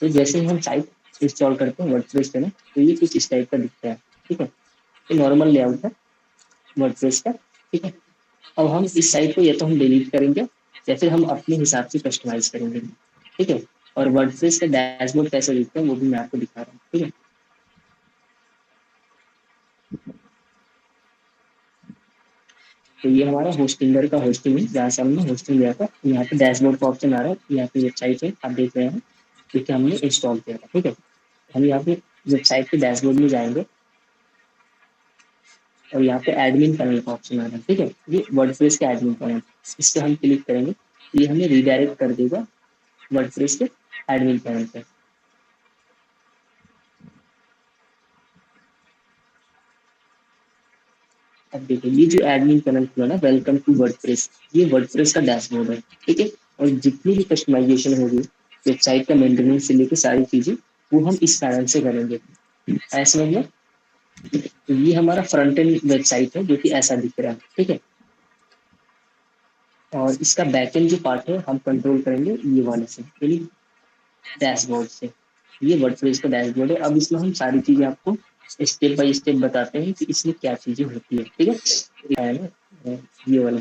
तो जैसे ही हम साइट इंस्टॉल करते हैं वर्डप्रेस पे ना, तो ये कुछ इस टाइप का दिखता है। ठीक है, तो नॉर्मल लेआउट है वर्डप्रेस का। ठीक है, अब हम इस साइट को या तो हम डिलीट करेंगे या फिर हम अपने हिसाब से कस्टमाइज करेंगे। ठीक है, और वर्डप्रेस का डैशबोर्ड कैसे दिखता है वो भी मैं आपको दिखा रहा हूँ। ठीक है, तो ये हमारा होस्टिंगर का होस्टिंग है, जहाँ से हमने होस्टिंग लिया था। यहाँ पे डैशबोर्ड का ऑप्शन आ रहा है, यहाँ पे वेबसाइट है आप देख रहे हैं, क्योंकि हमने इंस्टॉल किया था। ठीक है, हम यहाँ पे वेबसाइट के डैशबोर्ड में जाएंगे और यहाँ पे एडमिन पैनल का ऑप्शन आ रहा है। ठीक है, ये वर्डप्रेस का एडमिन पैनल, इस पे हम क्लिक करेंगे, ये हमें रिडायरेक्ट कर देगा वर्डप्रेस के एडमिन पैनल पे। अब देखिए ये जो एडमिन पैनल खुला ना, वेलकम टू वर्डप्रेस, ये वर्डप्रेस का डैशबोर्ड है। ठीक है, और जितनी भी कस्टमाइजेशन होगी वेबसाइट का मेंटेनेंस से लेकर सारी चीजें, वो हम इस पैनल से करेंगे। ऐसे में तो ये हमारा फ्रंट एंड वेबसाइट है जो कि ऐसा दिख रहा है। ठीक है, और इसका बैकएंड जो पार्ट है हम कंट्रोल करेंगे ये वाले से, यानी डैशबोर्ड से। ये वर्डप्रेस का डैशबोर्ड है। अब इसमें हम सारी चीजें आपको स्टेप बाय स्टेप बताते हैं कि इसमें क्या चीजें होती है। ठीक है ना, ये वाला,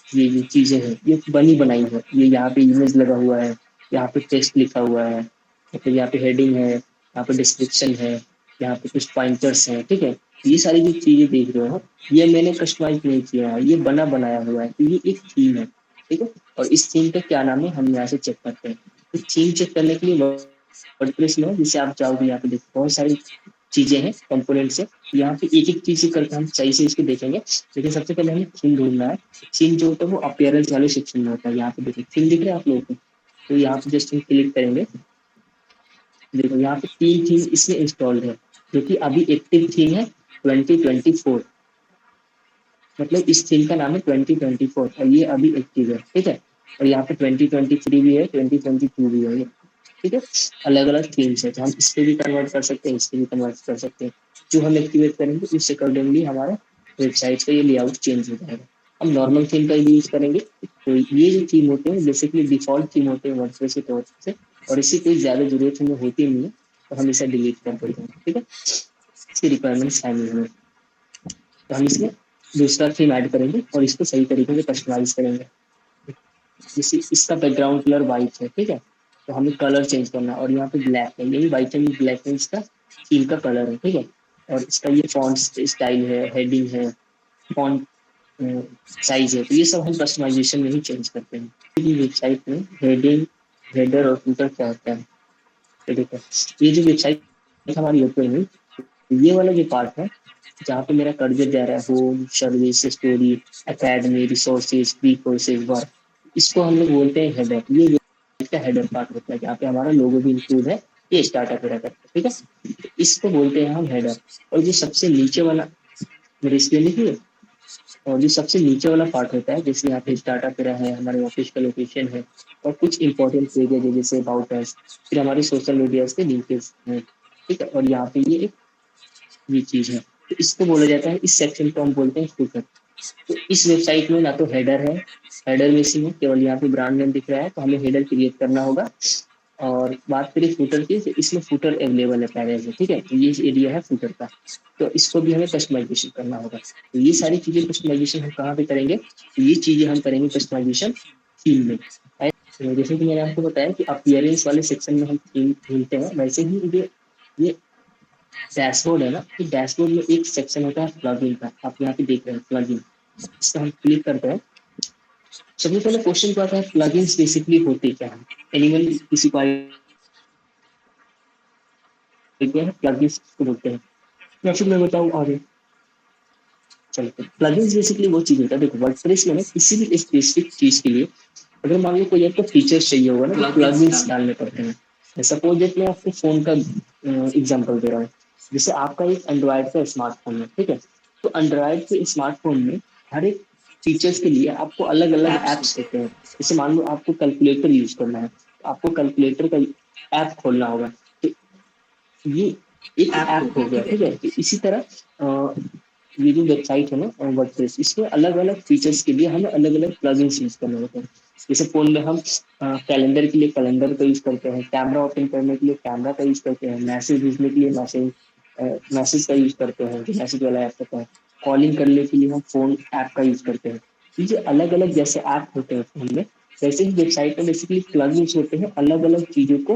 ये जो चीजें हैं ये बनी बनाई है। ये यहाँ पे इमेज लगा हुआ है, यहाँ पे टेक्स्ट लिखा हुआ है, तो यहाँ पे हेडिंग है, यहाँ पे डिस्क्रिप्शन है, यहाँ पे कुछ पॉइंटर्स हैं। ठीक है, ये सारी जो चीजें देख रहे हो ये मैंने कस्टमाइज नहीं किया है, ये बना बनाया हुआ है। तो ये एक थीम है। ठीक है, और इस थीम का क्या नाम है हम यहाँ से चेक करते हैं। तो थीम चेक करने के लिए वर्डप्रेस में जैसे आप जाओगे, यहाँ पे देखो बहुत सारी चीजें हैं कंपोनेंट्स है। यहाँ पे एक एक चीज करके हम सही से इसको देखेंगे। लेकिन सबसे पहले हमें थीम ढूंढना है। थीम जो होता है वो अपीयरेंस वाले सेक्शन में होता है। यहाँ पे देखिए थीम दिख रहा है आप लोगों को, तो यहाँ पे जस्ट हम क्लिक करेंगे। देखो यहाँ पे 3 थीम इसमें इंस्टॉल्ड है, जो कि अभी एक्टिव थीम है 2024। मतलब इस थीम का नाम है 2024 और ये अभी एक्टिव है। ठीक है, और यहाँ पे 2023 भी है, 2022 भी है। ठीक है, अलग अलग थीम्स है, तो हम इससे भी कन्वर्ट कर सकते हैं, इससे भी कन्वर्ट कर सकते हैं। जो हम एक्टिवेट करेंगे उस अकॉर्डिंगली हमारा वेबसाइट का ये लेआउट चेंज हो जाएगा। हम नॉर्मल थीम का यूज करेंगे। तो ये जो थीम होते हैं बेसिकली डिफॉल्ट थीम होते हैं वर्डप्रेस के तौर से, और इससे कोई ज्यादा जरूरत हमें होती नहीं है, तो हम इसे डिलीट कर देते हैं। ठीक है, इसकी रिक्वायरमेंट्स है नहीं हमें, तो हम इसमें दूसरा थीम ऐड करेंगे और इसको सही तरीके से कस्टमाइज करेंगे। जैसे इसका बैकग्राउंड कलर व्हाइट है। ठीक है, तो हमें कलर चेंज करना है, और यहाँ पे ब्लैक है, यही व्हाइट एंड ब्लैक है इसका थीम का कलर है। ठीक है, और इसका ये फॉन्ट स्टाइल है, हेडिंग है, फॉन्ट साइज है, तो ये सब हम कस्टमाइजेशन में ही चेंज करते हैं। क्योंकि वेबसाइट में हेडिंग, हेडर और फुटर क्या होता है। तो देखो ये जो वेबसाइट हमारी ओपन हुई, ये वाला जो पार्ट है जहाँ पे मेरा कर्सर जा रहा है, home, service, story, academy, resources, free courses, work, इसको हम लोग बोलते हैं हेडर। ये इसका हेडर पार्ट होता है, जहाँ पे हमारा लोगो भी इंक्लूड है, ये स्टार्टअप रहता है। ठीक है, तो इसको बोलते हैं हम हेडर। और जो सबसे नीचे वाला, मेरे इसमें लिखिए, और जो सबसे नीचे वाला पार्ट होता है, जैसे यहाँ पे स्टार्टअप है, हमारे ऑफिस का लोकेशन है, और कुछ इंपॉर्टेंट पेजेज है जैसे अबाउट अस, फिर हमारे सोशल मीडिया के लिंकेज है। ठीक है, और यहाँ पे ये चीज है, तो इसको बोला जाता है, इस सेक्शन को हम बोलते हैं फुटर। तो इस वेबसाइट में ना तो हेडर है, हेडर मिसिंग है, केवल यहाँ पे ब्रांड नेम दिख रहा है, तो हमें हेडर क्रिएट करना होगा। और बात करें फुटर की, तो इसमें फुटर अवेलेबल है पहले से। ठीक है, तो ये एरिया है फुटर का, तो इसको भी हमें कस्टमाइजेशन करना होगा। तो ये सारी चीजें कस्टमाइजेशन हम कहाँ पे करेंगे, तो ये चीजें हम करेंगे कस्टमाइजेशन थीम में। तो जैसे कि मैंने आपको बताया कि अपीयरेंस वाले सेक्शन में हम थीम ढूंढते हैं, वैसे ही ये डैशबोर्ड है ना, तो डैशबोर्ड में एक सेक्शन होता है प्लगइन का, आप यहाँ पे देख रहे हैं प्लगइन, इसका हम क्लिक करते हैं। सबसे पहले क्वेश्चन क्या आता है, प्लगइन्स बेसिकली होते क्या है। एनिमल किसी को आइडिया है प्लगइन्स को बोलते हैं, या फिर मैं बताऊँ आगे। चलो, प्लगइन्स बेसिकली वो चीज होता है, देखो वर्डप्रेस में ना किसी भी स्पेसिफिक चीज के लिए अगर मान लो कोई आपको फीचर्स चाहिए होगा ना, तो प्लगइन्स डालने पड़ते हैं। सपोज दैट मैं आपको फोन का एग्जांपल दे रहा हूँ। जैसे आपका एक एंड्रॉयड का स्मार्टफोन है। ठीक है, तो एंड्रॉयड के स्मार्टफोन में हर एक फीचर्स के लिए आपको अलग अलग एप्स होते हैं। जैसे मान लो आपको कैलकुलेटर यूज करना है, तो आपको कैलकुलेटर का ऐप खोलना होगा, तो ये एक ऐप हो गया। ठीक है, तो इसी तरह ये जो वेबसाइट है ना वर्डप्रेस, इसमें अलग अलग फीचर्स के लिए हमें अलग अलग प्लगइन्स यूज करने होते हैं। जैसे फोन में हम कैलेंडर के लिए कैलेंडर का यूज करते हैं, कैमरा ओपन करने के लिए कैमरा का यूज करते हैं, मैसेज भेजने के लिए मैसेज का यूज करते हैं, जो मैसेज वाला ऐप होता है, कॉलिंग करने के लिए हम फोन ऐप का यूज करते हैं। ये अलग अलग जैसे ऐप होते हैं फोन में, वैसे ही वेबसाइट में बेसिकली प्लगइन्स होते हैं अलग अलग चीजों को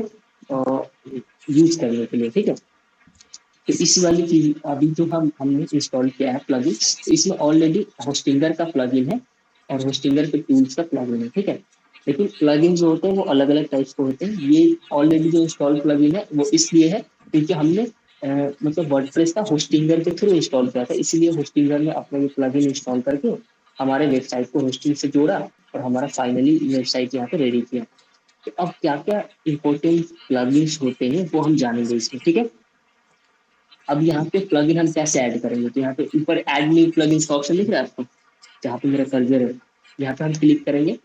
यूज करने के लिए, ठीक है। तो इस वाली चीज अभी जो हमने इंस्टॉल किया है प्लगइन, तो इसमें ऑलरेडी होस्टिंगर का प्लगइन है और होस्टिंगर के टूल्स का प्लगइन है, ठीक है। लेकिन प्लगइन जो होते हैं वो अलग अलग टाइप्स के होते हैं। ये ऑलरेडी जो इंस्टॉल प्लगइन है वो इसलिए है क्योंकि हमने मतलब वर्डप्रेस का होस्टिंगर के थ्रू इंस्टॉल किया था, इसीलिए होस्टिंगर ने अपना ये प्लगइन इंस्टॉल करके हमारे वेबसाइट को होस्टिंग से जोड़ा और हमारा फाइनली वेबसाइट यहाँ पे रेडी किया। तो अब क्या क्या इंपॉर्टेंट प्लगइन्स होते हैं वो हम जानेंगे इसमें, ठीक है। अब यहाँ पे प्लगइन हम कैसे ऐड करेंगे, तो यहाँ पे ऊपर ऐड न्यू प्लगइन्स का ऑप्शन दिख रहा है आपको, जहाँ पे मेरा कर्सर है, यहाँ पे हम क्लिक करेंगे।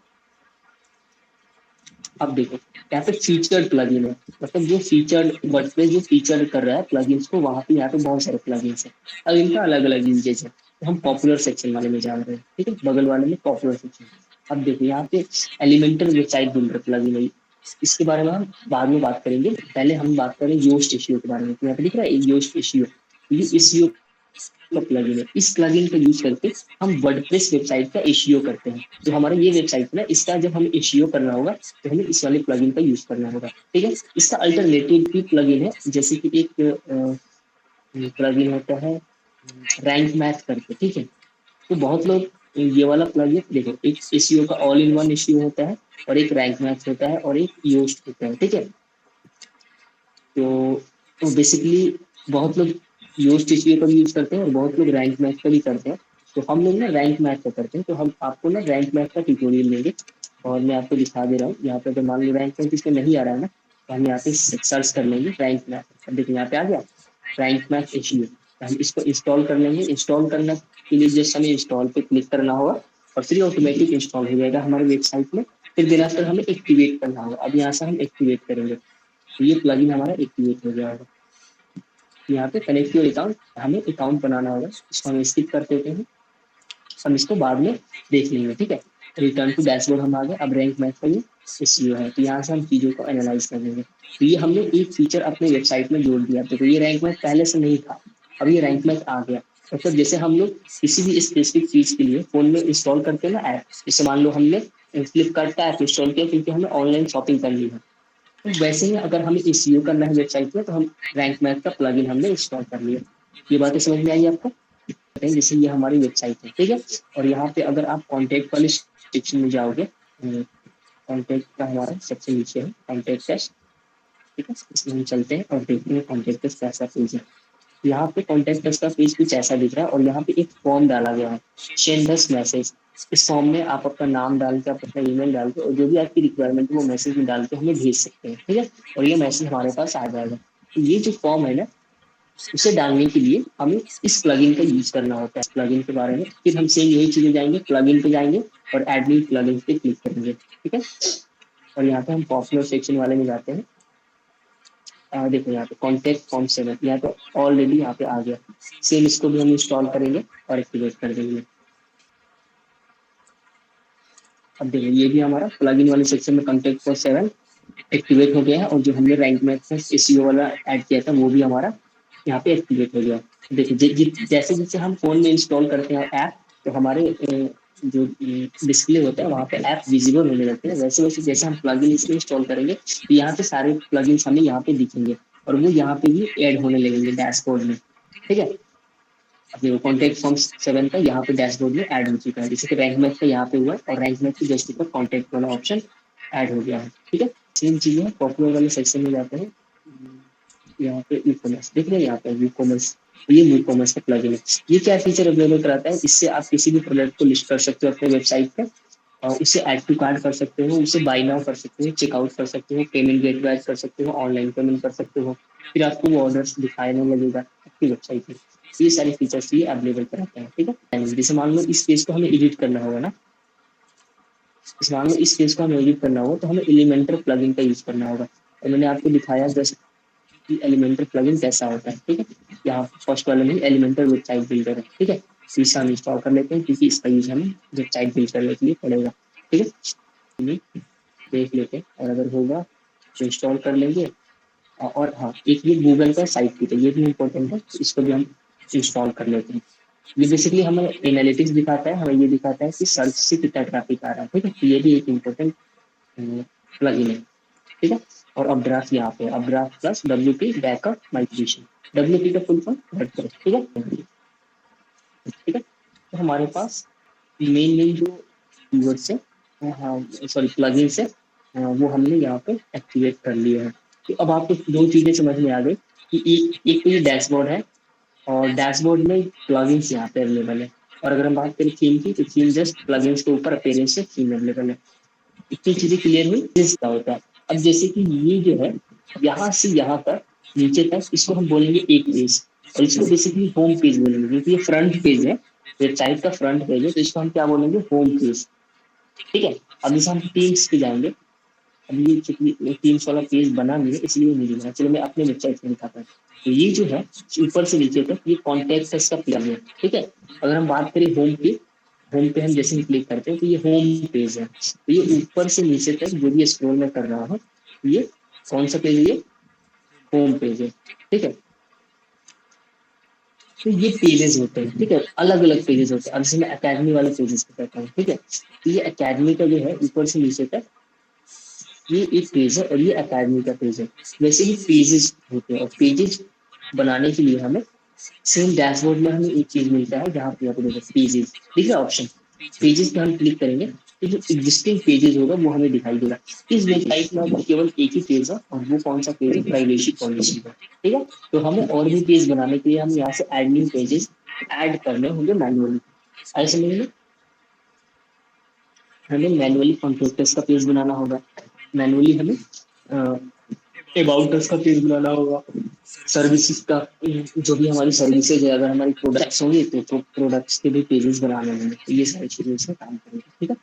अब देखो यहाँ पे फीचर्ड प्लगइन है, मतलब जो फीचर्ड वर्डप्रेस जो फीचर्ड कर रहा है प्लगइन्स को, वहां पे यहाँ पे बहुत सारे प्लगइन्स है। अब इनका अलग अलग यूजेज है, तो हम पॉपुलर सेक्शन वाले में जा रहे हैं, ठीक है, बगल वाले में पॉपुलर सेक्शन। अब देखो यहाँ पे एलिमेंटर वेबसाइट बिल्डर प्लगइन है, इसके बारे में हम बाद में बात करेंगे, पहले हम बात करें योस्ट एसईओ के बारे में। तो यहाँ पे दिख रहा है योस्ट एसईओ, ये एसईओ का प्लगइन है। इस प्लगइन का यूज करके हम वर्डप्रेस वेबसाइट का एसईओ करते हैं। जो हमारा ये वेबसाइट है ना, इसका जब हमें एसईओ करना होगा तो हमें इस वाले प्लगइन का यूज करना होगा, ठीक है। इसका अल्टरनेटिव भी प्लगइन है, जैसे कि एक प्लगइन होता है रैंक मैथ करके, ठीक है। तो बहुत लोग ये वाला प्लगइन देखो, एक एसईओ का ऑल इन वन एसईओ होता है और एक रैंक मैथ होता है और एक योस्ट होता है, ठीक है। तो बेसिकली बहुत लोग योस्ट एसईओ का भी यूज करते हैं और बहुत लोग रैंक मैथ का भी करते हैं। तो हम लोग ना रैंक मैथ का करते हैं, तो हम आपको ना रैंक मैथ का ट्यूटोरियल देंगे और मैं आपको दिखा दे रहा हूँ। यहाँ पे अगर मान लो रैंक मैथ इसमें नहीं आ रहा है ना, तो हम यहाँ पे सर्च कर लेंगे रैंक मैथ। देखिए यहाँ पे आ गया रैंक मैथ एसईओ, तो हम इसको इंस्टॉल कर लेंगे। इंस्टॉल करने के लिए जस्ट हमें इंस्टॉल पे क्लिक करना होगा और फिर ऑटोमेटिक इंस्टॉल हो जाएगा हमारे वेबसाइट में। फिर देना फिर हमें एक्टिवेट करना होगा। अब यहाँ से हम एक्टिवेट करेंगे, तो ये प्लगइन हमारा एक्टिवेट हो जाएगा। यहाँ पे कनेक्ट योर अकाउंट, हमें अकाउंट बनाना होगा, इसको हम स्किप कर देते हैं, हम इसको बाद में देख लेंगे, ठीक है। रिटर्न टू डैशबोर्ड हम आ गए। अब रैंक मैथ का ये एसईओ है, तो यहाँ से हम चीजों को एनालाइज कर लेंगे। तो ये हमने एक फीचर अपने वेबसाइट में जोड़ दिया, तो ये रैंक मैथ पहले से नहीं था, अब ये रैंक मैथ आ गया। मतलब जैसे हम लोग किसी भी स्पेसिफिक चीज के लिए फोन में इंस्टॉल करते हैं ना ऐप, जैसे मान लो हमने फ्लिपकार्ट का ऐप इंस्टॉल किया क्योंकि हमें ऑनलाइन शॉपिंग करनी है, तो वैसे ही अगर हमें एसईओ करना है वेबसाइट में, तो हम रैंक मैथ का प्लगइन हमने इंस्टॉल कर लिया। ये बातें समझ में आई आपको? बताइए, जैसे ये हमारी वेबसाइट है, ठीक है। और यहाँ पे अगर आप कॉन्टेक्ट वाले सेक्शन में जाओगे, कॉन्टेक्ट का हमारा सेक्शन नीचे है, कॉन्टेक्ट टेस्ट, ठीक है। इसमें हम चलते हैं और देखते हैं कॉन्टेक्ट टेस्ट कैसा पेज है। यहाँ पे कॉन्टेक्ट टेस्ट का पेज कुछ ऐसा दिख रहा है और यहाँ पे एक फॉर्म डाला गया है, सेंड अस मैसेज। इस फॉर्म में आप अपना नाम डाल के, आप अपना ईमेल डाल के और जो भी आपकी रिक्वायरमेंट है वो मैसेज में डाल के हमें भेज सकते हैं, ठीक है। और ये मैसेज हमारे पास आ जाएगा। तो ये जो फॉर्म है ना, उसे डालने के लिए हमें इस प्लगइन का यूज करना होता है। इस प्लगइन के बारे में फिर हम सेम यही चीजें जाएंगे, प्लगइन पे जाएंगे और एडमिन प्लगइन पे क्लिक करेंगे, ठीक है। और यहाँ पे हम पॉपुलर सेक्शन वाले में जाते हैं। देखो यहाँ पे कॉन्टेक्ट फॉर्म 7, यहाँ पे ऑलरेडी यहाँ पे आ गया। सेम इसको भी हम इंस्टॉल करेंगे और एक्टिवेट कर देंगे। अब देखो ये भी हमारा प्लगइन वाले सेक्शन में कॉन्टेक्ट फॉर 7 एक्टिवेट हो गया है और जो हमने रैंक मैथ में एसईओ वाला ऐड किया था वो भी हमारा यहाँ पे एक्टिवेट हो गया। देखिए जैसे जैसे हम फोन में इंस्टॉल करते हैं ऐप, तो हमारे जो डिस्प्ले होता है वहाँ पे ऐप विजिबल होने लगते हैं। वैसे वैसे जैसे हम प्लगइन इसमें इंस्टॉल करेंगे तो यहाँ पे सारे प्लगइन्स हमें यहाँ पे दिखेंगे और वो यहाँ पे भी ऐड होने लगेंगे डैशबोर्ड में, ठीक है। अब देखो कॉन्टेक्ट फॉर्म 7 का यहाँ पे डैशबोर्ड में ऐड हो चुका है, जैसे कि रैंक मैथ का यहाँ पे हुआ है और रैंक मैथ की जस्ट ऊपर कॉन्टेक्ट वाला ऑप्शन ऐड हो गया है, ठीक है। सेम चीजें हैं, पॉपुलर वाले सेक्शन में जाते हैं। यहाँ पे ई कॉमर्स देख रहे हैं, यहाँ पे ई कॉमर्स, ये ई कॉमर्स का प्लगइन है। ये क्या फीचर अवेलेबल कराता है, इससे आप किसी भी प्रोडक्ट को लिस्ट कर सकते हो अपने वेबसाइट पे और उसे ऐड टू कार्ट कर सकते हो, उसे बाय नाउ कर सकते हो, चेकआउट कर सकते हो, पेमेंट गेटवे कर सकते हो, ऑनलाइन पेमेंट कर सकते हो, फिर आपको वो ऑर्डर्स दिखाने लगेगा आपकी वेबसाइट पे। ये सारे फीचर्स ये अवेलेबल कराते हैं, ठीक है। जैसे मान लो इस पेज को हमें एडिट करना होगा ना, इस मान लो इस पेज को हमें एडिट करना होगा तो हमें एलिमेंटर प्लगइन का यूज करना होगा। और मैंने आपको दिखाया जस्ट कि एलिमेंटर प्लगइन कैसा होता है, ठीक है। यहाँ फर्स्ट वाले में एलिमेंटर वेबसाइट बिल्डर है, ठीक है। इसे हम इंस्टॉल कर लेते हैं क्योंकि इसका यूज हमें वेबसाइट बिल्ड करने के लिए पड़ेगा, ठीक है। नहीं, देख लेते हैं, और अगर होगा तो इंस्टॉल कर लेंगे। और हाँ, एक ये गूगल का साइट किट है, ये भी इम्पोर्टेंट है, तो इसको भी हम इंस्टॉल कर लेते हैं। ये बेसिकली हमें एनालिटिक्स दिखाता है, हमें ये दिखाता है कि सर्च से कितना ट्रैफिक आ रहा है, ठीक है, तो ये भी एक इम्पोर्टेंट प्लगइन है, ठीक है। और अपड्राफ्ट यहाँ पे updraft plus WP backup migration, WP का फुल फॉर्म वर्डप्रेस, ठीक है, ठीक है। तो हमारे पास मेन जो कीवर्ड्स है, हाँ सॉरी प्लगइन्स है, वो हमने यहाँ पे एक्टिवेट कर लिए हैं। तो अब आपको दो चीजें समझ में आ गई कि एक तो ये डैशबोर्ड है, और डैशबोर्ड में प्लगइन्स यहाँ पे अवेलेबल है। और अगर हम बात करें थीम की, तो थीम जस्ट प्लगइन्स के ऊपर अपीयरेंस से थीम अवेलेबल है। इतनी चीजें क्लियर हुई, दिस क्या होता है। अब जैसे कि ये जो है, यहाँ से यहाँ तक नीचे तक, इसको हम बोलेंगे एक पेज, और इसको बेसिकली होम पेज बोलेंगे, क्योंकि ये फ्रंट पेज है, वेबसाइट का फ्रंट पेज है, तो इसको हम क्या बोलेंगे, होम पेज, ठीक है। अब जैसे हम टीम्स पे जाएंगे, अब ये चूंकि टीम्स वाला पेज बना नहीं है इसलिए नहीं बना, चलो मैं अपने वेबसाइट में दिखाता हूँ। तो ये जो है ऊपर से नीचे तक ये कॉन्टेक्ट का प्लग है, ठीक है। अगर हम बात करें होम पे, होम पे हम जैसे ही क्लिक करते हैं तो ये होम पेज है, तो ये ऊपर से नीचे तक जो भी स्क्रॉल में कर रहा हूँ, ये कौन सा पेज है, ये होम पेज है, ठीक है। तो ये पेजेस होते हैं, ठीक है, अलग अलग पेजेस होते हैं। अब जैसे मैं अकेडमी वाले पेजेस पे करता हूँ, ठीक है, तो ये अकेडमी का जो है ऊपर से नीचे तक ये एक पेज है, और ये अकेडमी का पेज है। वैसे ही पेजेस होते हैं, और पेजेस बनाने के लिए हमें सेम डैशबोर्ड में हमें एक चीज मिलता है, जहाँ पे आपको देखो पेजेस दिख रहा है ऑप्शन, पेजेस पे हम क्लिक करेंगे तो जो एग्जिस्टिंग पेजेस होगा वो हमें दिखाई देगा। इस वेबसाइट में अब केवल एक ही पेज है, और वो कौन सा पेज है, प्राइवेसी पॉलिसी का, ठीक है। तो हमें और भी पेज बनाने के लिए हम यहाँ से एडमिन पेजेस ऐड करने होंगे मैनुअली। ऐसे में हमें मैनुअली कॉन्ट्रैक्टर्स का पेज बनाना होगा, मैनुअली हमें अबाउट अस का पेज बनाना होगा, सर्विसेज का, जो भी हमारी सर्विसेज है, अगर हमारी प्रोडक्ट्स होंगे तो प्रोडक्ट्स के भी पेजेस बनाने होंगे, तो ये सारी चीजें इसमें काम करेंगे, ठीक है।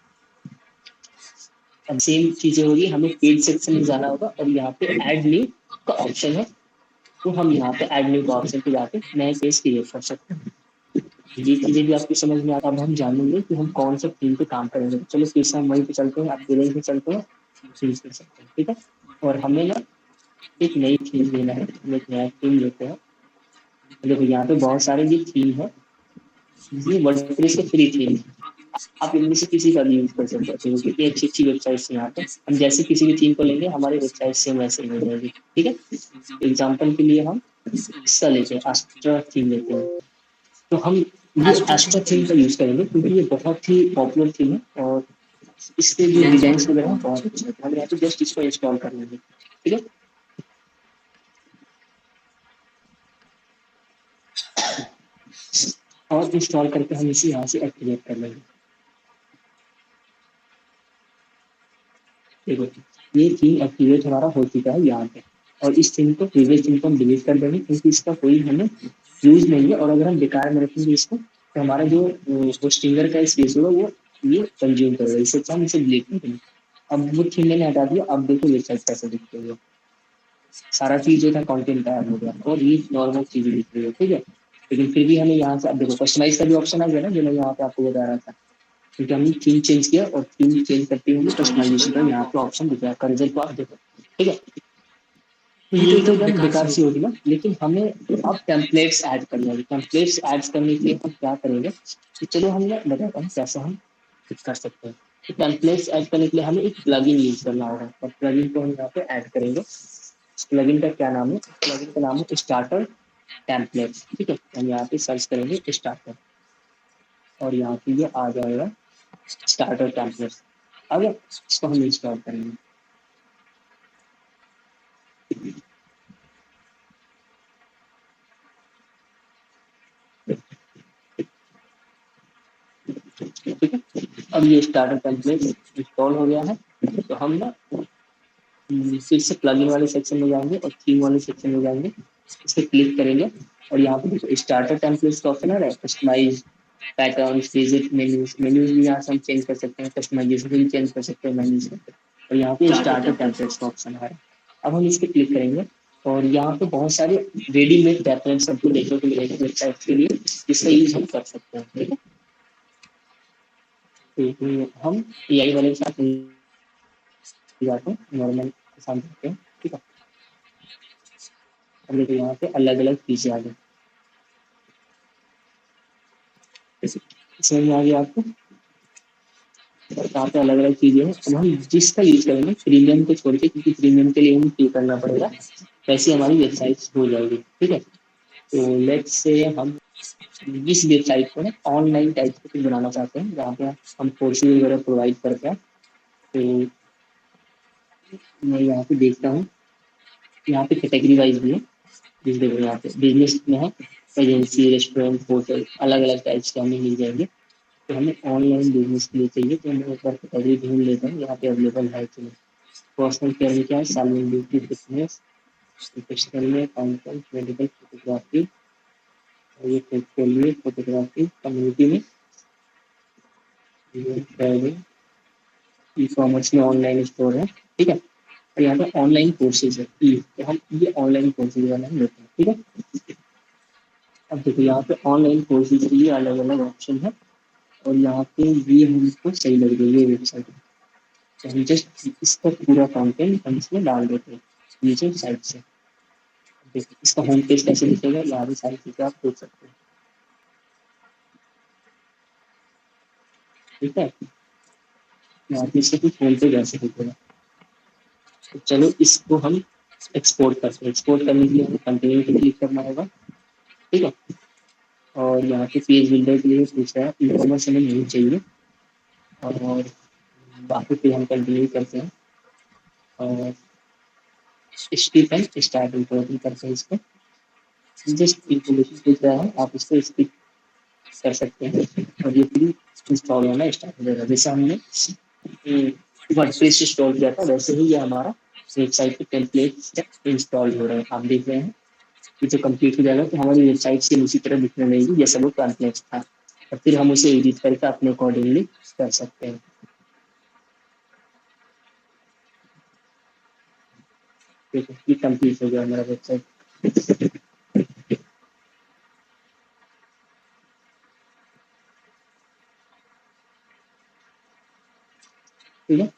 अब सेम चीजें होगी, हमें पेज सेक्शन में जाना होगा, और यहाँ पे ऐड न्यू का ऑप्शन है, तो हम यहाँ पे ऐड न्यू का ऑप्शन पे जाके नए पेज क्रिएट कर सकते हैं। ये चीजें भी आपको समझ में आता है। अब हम जानेंगे कि हम कौन सा थीम पे काम करेंगे, तो चलो फिर से हम वहीं पे चलते हैं, आप पेरेंट पे चलते हैं, चूज कर सकते हैं, ठीक है। और हमें ना एक नई थीम लेना है, हम एक नया थीम लेते हैं। देखो यहाँ पे बहुत सारे ये थीम है, ये वर्डप्रेस के फ्री थीम है, आप इनमें से किसी का भी यूज कर सकते हो, कितनी अच्छी अच्छी वेबसाइट्स हैं यहाँ पे। हम जैसे किसी भी थीम को लेंगे, हमारी वेबसाइट सेम वैसे ही हो जाएगी, ठीक है। एग्जाम्पल के लिए हम इसका लेते हैं, एस्ट्रा थीम लेते हैं, तो हम ये एस्ट्रा थीम का यूज करेंगे, क्योंकि ये बहुत ही पॉपुलर थीम है, और इसके जो डिजाइन वगैरह हैं बहुत अच्छे हैं। हम यहाँ पे जस्ट इसको इंस्टॉल कर लेंगे, ठीक है। और इंस्टॉल करके हम इसे यहाँ से एक्टिवेट कर लेंगे। देखो ये थीम एक्टिवेट हमारा हो चुका है यहाँ पे, और इस थीम को, प्रीवियस थीम को हम डिलीट कर देंगे, क्योंकि इसका कोई हमें यूज नहीं है, और अगर हम बेकार में रखेंगे इसको, तो हमारा जो होस्टिंगर का स्पेस होगा वो ये कंज्यूम करेगा, इससे अच्छा हम इसे डिलीट कर देंगे। अब वो थीम मैंने हटा दिया, अब देखो वेबसाइट कैसे दिखती है, सारा चीज जो था कंटेंट गायब हो गया, और ये नॉर्मल चीजें दिख रही है, ठीक है। लेकिन फिर भी हमें यहाँ से, अब देखो कस्टमाइज का भी ऑप्शन आ गया ना, जो मैं यहाँ पे आपको बता रहा था, क्योंकि हमने थीम चेंज किया, और थीम चेंज करते हुए कस्टमाइजेशन का यहाँ पे ऑप्शन दिख रहा है, का रिजल्ट को आप देखो, ठीक है। तो ये तो एकदम बेकार सी होगी ना, लेकिन हमें अब टेम्पलेट्स ऐड करने होंगे। टेम्पलेट्स ऐड करने के लिए हम क्या करेंगे, तो चलो हम ना बताता हूँ कैसे हम कर सकते हैं। तो टेम्पलेट्स ऐड करने के लिए हमें एक प्लगइन यूज करना होगा, और प्लगइन को हम यहाँ पे ऐड करेंगे। प्लगइन का क्या नाम है, प्लगइन का नाम है स्टार्टर टेम्पलेट्स, ठीक है। हम यहाँ पे सर्च करेंगे स्टार्टर, और यहाँ पे ये आ जाएगा स्टार्टर टेम्पलेट्स। अब इसको हम इंस्टॉल करेंगे, ठीक है। अब ये स्टार्टर टेम्पलेट इंस्टॉल हो गया है, तो हम ना फिर से प्लगइन वाले सेक्शन में जाएंगे, और थीम वाले सेक्शन में जाएंगे, इस पर क्लिक करेंगे, और यहाँ पे देखो स्टार्टर टेम्पलेट्स का ऑप्शन आ रहा है, customize pattern, visit menus, menus भी यहाँ से हम चेंज कर सकते हैं, कस्टमाइजेशन भी चेंज कर सकते हैं मेन्यूज में, और यहाँ पे स्टार्टर टेम्पलेट्स का ऑप्शन आ रहा है। अब हम इस पर क्लिक करेंगे, और यहाँ पे बहुत सारे रेडीमेड टेम्पलेट्स हमको देखने को मिलेंगे वेबसाइट के लिए, जिसका यूज हम कर सकते हैं, ठीक है। तो हम AI वाले के साथ जाते हैं, नॉर्मल किसान करते हैं, ठीक है। अब देखिए यहाँ पे अलग अलग चीजें आ गई, समझ में आ गया आपको, यहाँ पे अलग अलग चीजें हैं। अब हम जिसका यूज करेंगे प्रीमियम को छोड़ के, क्योंकि प्रीमियम के लिए हमें पे करना पड़ेगा, वैसे हमारी वेबसाइट हो जाएगी, ठीक है। तो लेट्स से हम इस वेबसाइट को ना ऑनलाइन टाइप से कुछ बनाना चाहते हैं, जहाँ पे हम कोर्सेज वगैरह प्रोवाइड करते हैं। तो मैं यहाँ पे देखता हूँ, यहाँ पे कैटेगरी वाइज भी है, जिस देखो यहाँ पे बिजनेस में है, एजेंसी, रेस्टोरेंट, होटल, अलग अलग टाइप्स के हमें मिल जाएंगे। तो हमें ऑनलाइन बिजनेस के लिए चाहिए, तो मैं एक बार कैटेगरी ढूंढ लेता हूँ यहाँ पे अवेलेबल है कि नहीं। पर्सनल केयर में क्या है, सैलून, ब्यूटी, फिटनेस, प्रोफेशनल में अकाउंटेंट, मेडिकल, फोटोग्राफी, और ये पोर्टफोलियो फोटोग्राफी, कम्युनिटी में ई कॉमर्स में ऑनलाइन स्टोर है, ठीक है। और यहाँ पे ऑनलाइन कोर्सेज है, तो हम ये ऑनलाइन कोर्सेज वाला हम लेते हैं, ठीक है। अब देखो यहाँ पे ऑनलाइन कोर्सेज के लिए अलग अलग ऑप्शन है, और यहाँ पे ये हमको सही लग रही है ये वेबसाइट। तो हम जस्ट इसका पूरा कंटेंट हम इसमें डाल देते हैं नीचे साइड से। देखो इसका होम पेज कैसे दिखेगा, यहाँ भी सारी चीजें आप देख सकते हैं, ठीक है। यहाँ पे इससे कुछ होम पेज ऐसे दिखेगा। तो चलो इसको हम एक्सपोर्ट करते हैं। एक्सपोर्ट करने के लिए हमें कंटिन्यू पे क्लिक करना होगा, ठीक है। और यहाँ पे पेज बिल्डर के लिए पूछ रहा है, ई कॉमर्स हमें नहीं चाहिए, और बाकी पे हम कंटिन्यू करते हैं, और स्किप एंड स्टार्ट रिकॉर्डिंग करते हैं इसको। जस्ट इंफॉर्मेशन पूछ रहा है, आप इसको स्किप कर सकते हैं, और ये फ्री इंस्टॉल होना स्टार्ट हो जाएगा। जैसे हमने वर्डप्रेस इंस्टॉल किया था, वैसे ही ये हमारा वेबसाइट पे टेम्पलेट इंस्टॉल हो रहा है, आप देख रहे हैं। ये जो कंप्लीट हो जाएगा तो हमारी वेबसाइट से उसी तरह दिखने लगेगी जैसा वो टेम्पलेट था, और फिर हम उसे एडिट करके अपने अकॉर्डिंगली कर सकते हैं। ठीक है, ये कंप्लीट हो गया हमारा वेबसाइट, ठीक है।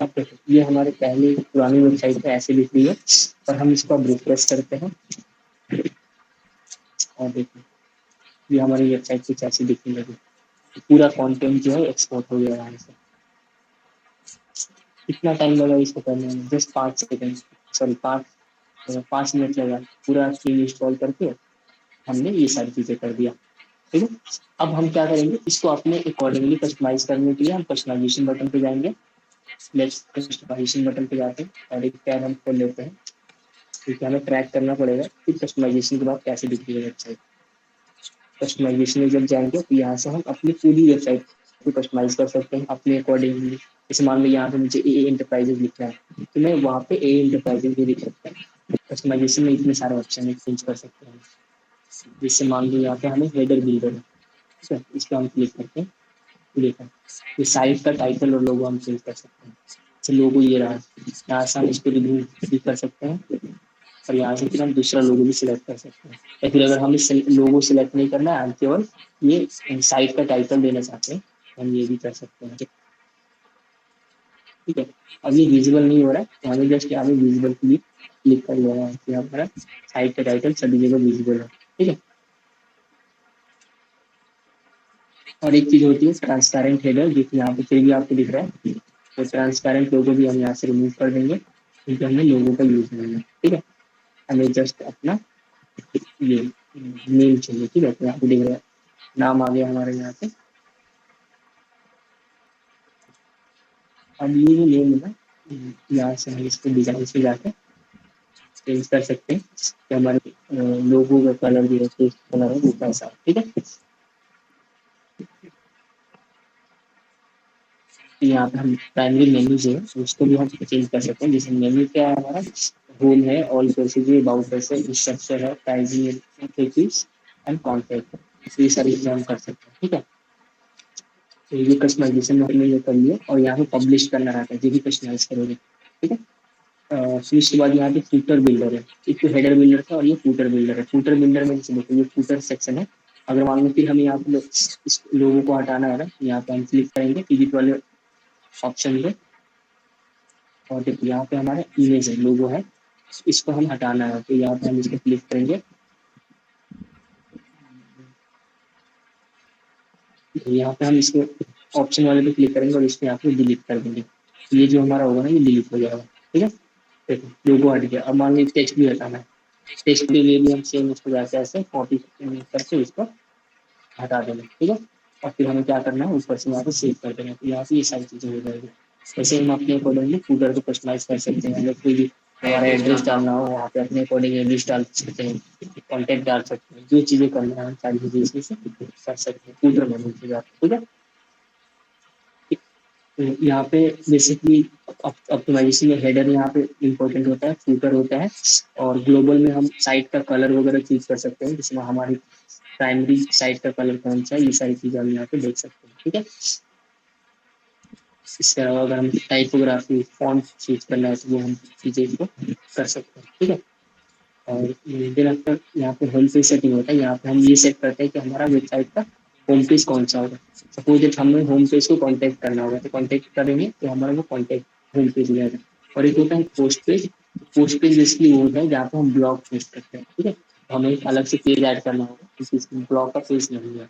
अब देखो ये हमारे पहले पुरानी वेबसाइट पे ऐसे दिख रही है, और हम इसको अब रिफ्रेश करते हैं, और देखो ये हमारी वेबसाइट कुछ ऐसी दिखने लगी। पूरा कंटेंट जो है एक्सपोर्ट हो गया यहाँ से। कितना टाइम लगा इसको करने में, जस्ट 5 सेकंड, सॉरी 5 मिनट लगा, पूरा थीम इंस्टॉल करके हमने ये सारी चीजें कर दिया, ठीक है। अब हम क्या करेंगे, इसको अपने अकॉर्डिंगली कस्टमाइज करने के लिए हम कस्टमाइजेशन बटन पे जाएंगे। लेट्स कस्टमाइजेशन बटन पे जाते हैं, और एक टैब हम खोल लेते हैं, क्योंकि हमें ट्रैक करना पड़ेगा कि कस्टमाइजेशन के बाद कैसे दिखती है वेबसाइट। कस्टमाइजेशन में जब जाएंगे तो यहाँ से हम अपनी पूरी वेबसाइट को कस्टमाइज कर सकते हैं अपने अकॉर्डिंगली। जैसे मान लो यहाँ पे मुझे ए एंटरप्राइजेज लिखना है, तो मैं वहाँ पे ए एंटरप्राइजेज भी लिख सकता हूँ। कस्टमाइजेशन में इतने सारे ऑप्शन है, चेंज कर सकते हैं। जैसे मान लो यहाँ पे हमें हेडर बिल्डर है, ठीक है, इस पर हम क्लिक करते हैं, देखा ये साइट का टाइटल और लोगो हम चेंज कर सकते हैं। जैसे लोगो ये रहा, यहाँ से हम इस पर रिव्यू भी कर सकते हैं, और यहाँ से फिर हम दूसरा लोगो भी सिलेक्ट कर सकते हैं। या फिर अगर हमें लोगो सिलेक्ट नहीं करना है, हम केवल ये साइट का टाइटल देना चाहते हैं, हम ये भी कर सकते हैं, ठीक है। अब ये विजिबल नहीं हो रहा है, तो हमें जस्ट यहाँ पे विजिबल क्लिक कर लेना है कि हमारा साइट का टाइटल सभी जगह विजिबल है, ठीक है। और एक चीज होती है ट्रांसपेरेंट हेडर, जो कि यहाँ पे फिर भी आपको दिख रहा है, तो ट्रांसपेरेंट लोगो भी हम यहाँ से रिमूव कर देंगे, क्योंकि हमें लोगो का यूज नहीं है, ठीक है। हमें जस्ट अपना ये नेम चाहिए, ठीक है। तो यहाँ पे देख रहे हैं नाम आ गया हमारे यहाँ पे। अब ये जो नेम है ना, यहाँ से हम इसको डिजाइन से जाकर चेंज कर सकते हैं कि हमारे लोगो का कलर जो है, टेक्स्ट कलर है वो कैसा, ठीक है। तो यहाँ पे हम प्राइमरी मेन्यू जो है उसको भी हम चेंज कर सकते हैं। जैसे मेन्यू क्या है हमारा, होम है, ऑल कोर्सेज है, अबाउट अस है, स्ट्रक्चर है, प्राइसिंग एक्टिविटीज एंड कॉन्टैक्ट, तो ये सारी चीजें हम कर सकते हैं, ठीक है। तो ये कस्टमाइजेशन हमने ये कर लिया, और यहाँ पे पब्लिश करना रहता है, जो भी कस्टमाइज करोगे, ठीक है। फिर उसके बाद यहाँ पे फूटर बिल्डर है, एक तो हेडर बिल्डर था और ये फूटर बिल्डर है। फूटर बिल्डर में जैसे देखो ये फूटर सेक्शन है, अगर मान लो फिर हमें यहाँ पे इस लोगों को हटाना है ना, यहाँ पे हम क्लिक करेंगे एडिट वाले ऑप्शन पे, और देखो यहाँ पे हमारा इमेज है, लोगो है, इसको हम हटाना है तो यहाँ पे हम इसको क्लिक करेंगे। यहाँ पे हम इसको ऑप्शन वाले पे क्लिक करेंगे और इसको यहाँ पे डिलीट कर देंगे। ये जो हमारा होगा ना ये डिलीट हो जाएगा। ठीक है, देखो लोगो हट गया। अब मान लीजिए टेक्स्ट भी हटाना है, टेक्स्ट के लिए भी हम सेम उसको जाके ऐसे कॉपी करके इसको हटा देंगे। ठीक है, और फिर हमें क्या करना है, ऊपर से यहाँ पे सेव कर देना, तो यहाँ पे ये सारी चीजें हो जाएगी। वैसे हम अपने अकॉर्डिंगली फूटर को कस्टमाइज कर सकते हैं, अगर कोई भी हमारा एड्रेस डालना हो वहाँ पे अपने अकॉर्डिंग एड्रेस डाल सकते हैं, कॉन्टेक्ट डाल सकते हैं, जो चीजें करना है हम सारी चीजें इसमें से कर सकते हैं फूटर में नीचे जाके। ठीक है, तो यहाँ पे बेसिकली ऑप्टिमाइजेशन में हेडर यहाँ पे इम्पोर्टेंट होता है, फूटर होता है, और ग्लोबल में हम साइट का कलर वगैरह चूज कर सकते हैं, जिसमें हमारी प्राइमरी साइट का कलर कौन सा है, ये सारी चीजें हम यहाँ पे देख सकते हैं। ठीक है, इसके अलावा अगर हम टाइपोग्राफी फॉन्ट चूज करना है तो वो हम चीजें इसको कर सकते हैं। ठीक है, और मुझे लगता है यहाँ पे होम पेज सेटिंग होता है, यहाँ पे हम ये सेट करते हैं कि हमारा वेबसाइट का होम पेज कौन सा होगा। सपोज इफ हमें होम पेज को कॉन्टेक्ट करना होगा तो कॉन्टेक्ट करेंगे तो हमारा वो कॉन्टेक्ट होम पेज मिलेगा। और एक होता है post page, post page basically वो होता है जहाँ पे हम ब्लॉग पोस्ट करते हैं। ठीक है, तो हमें एक अलग से पेज ऐड करना होगा क्योंकि इसमें ब्लॉग का पेज नहीं है।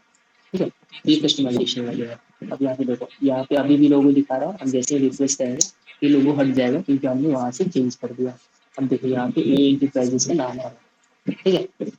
ठीक है, ये कस्टमाइजेशन वगैरह। अब यहाँ पे देखो, यहाँ पे अभी भी लोगो दिखा रहा है, हम जैसे रिफ्रेश करेंगे ये लोगो हट जाएगा क्योंकि हमने वहां से चेंज कर दिया। अब देखो यहाँ पे ए इंटरप्राइजेस का नाम आ रहा है। ठीक है,